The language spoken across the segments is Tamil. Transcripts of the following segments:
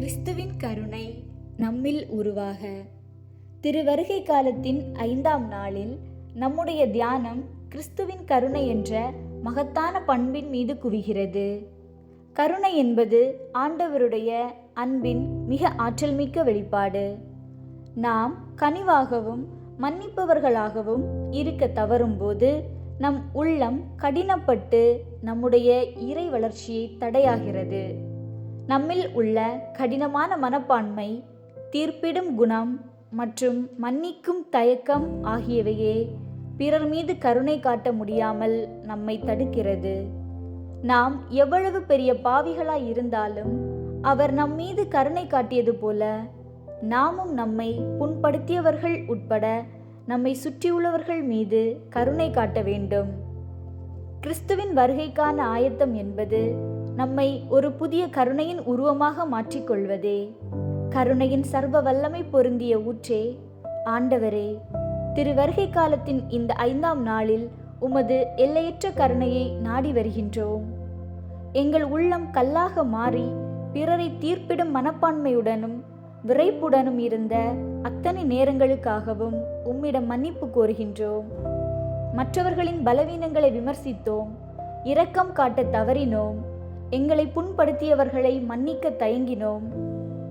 கிறிஸ்துவின் கருணை நம்மில் உருவாக. திருவருகை காலத்தின் 5ஆம் நாளில் நம்முடைய தியானம் கிறிஸ்துவின் கருணை என்ற மகத்தான பண்பின் மீது குவிகிறது. கருணை என்பது ஆண்டவருடைய அன்பின் மிக ஆற்றல்மிக்க வெளிப்பாடு. நாம் கனிவாகவும் மன்னிப்பவர்களாகவும் இருக்க தவறும்போது நம் உள்ளம் கடினப்பட்டு நம்முடைய இறை வளர்ச்சியை தடையாகிறது. நம்மில் உள்ள கடினமான மனப்பான்மை, தீர்ப்பிடும் குணம் மற்றும் மன்னிக்கும் தயக்கம் ஆகியவையே பிறர் மீது கருணை காட்ட முடியாமல் நம்மை தடுக்கிறது. நாம் எவ்வளவு பெரிய பாவிகளாய் இருந்தாலும் அவர் நம் மீது கருணை காட்டியது போல நாமும் நம்மை புண்படுத்தியவர்கள் உட்பட நம்மை சுற்றியுள்ளவர்கள் மீது கருணை காட்ட வேண்டும். கிறிஸ்துவின் வருகைக்கான ஆயத்தம் என்பது நம்மை ஒரு புதிய கருணையின் உருவமாக மாற்றிக்கொள்வதே. கருணையின் சர்வ வல்லமை பொருந்திய ஊற்றே, ஆண்டவரே, திருவருகை காலத்தின் இந்த 5ஆம் நாளில் உமது எல்லையற்ற கருணையை நாடி வருகின்றோம். எங்கள் உள்ளம் கல்லாக மாறி பிறரை தீர்ப்பிடும் மனப்பான்மையுடனும் விரைப்புடனும் இருந்த அத்தனை நேரங்களுக்காகவும் உம்மிடம் மன்னிப்பு கோருகின்றோம். மற்றவர்களின் பலவீனங்களை விமர்சித்தோம், இரக்கம் காட்ட தவறினோம், எங்களை புண்படுத்தியவர்களை மன்னிக்க தயங்கினோம்.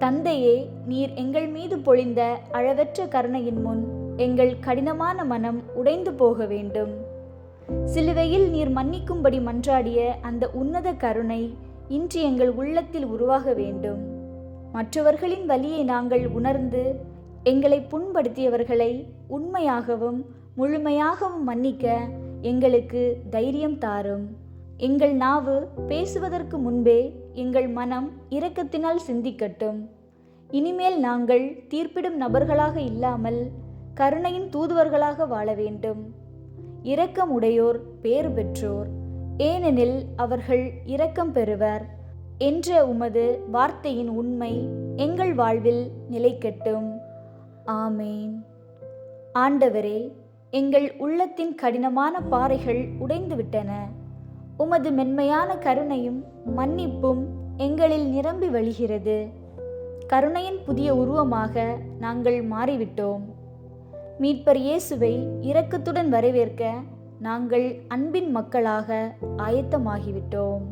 தந்தையே, நீர் எங்கள் மீது பொழிந்த அளவற்ற கருணையின் முன் எங்கள் கடினமான மனம் உடைந்து போக வேண்டும். சிலுவையில் நீர் மன்னிக்கும்படி மன்றாடிய அந்த உன்னத கருணை இன்று எங்கள் உள்ளத்தில் உருவாக வேண்டும். மற்றவர்களின் வலியை நாங்கள் உணர்ந்து எங்களை புண்படுத்தியவர்களை உண்மையாகவும் முழுமையாகவும் மன்னிக்க எங்களுக்கு தைரியம் தாரும். எங்கள் நாவு பேசுவதற்கு முன்பே எங்கள் மனம் இரக்கத்தினால் சிந்திக்கட்டும். இனிமேல் நாங்கள் தீர்ப்பிடும் நபர்களாக இல்லாமல் கருணையின் தூதுவர்களாக வாழ வேண்டும். இரக்கம் உடையோர் பேறு பெற்றோர், ஏனெனில் அவர்கள் இரக்கம் பெறுவர் என்ற உமது வார்த்தையின் உண்மை எங்கள் வாழ்வில் நிலைக்கட்டும். ஆமேன். ஆண்டவரே, எங்கள் உள்ளத்தின் கடினமான பாறைகள் உடைந்துவிட்டன. உமது மென்மையான கருணையும் மன்னிப்பும் எங்களில் நிரம்பி வழிகிறது. கருணையின் புதிய உருவமாக நாங்கள் மாறிவிட்டோம். மீட்பர் இயேசுவை இரக்கத்துடன் வரவேற்க நாங்கள் அன்பின் மக்களாக ஆயத்தமாகிவிட்டோம்.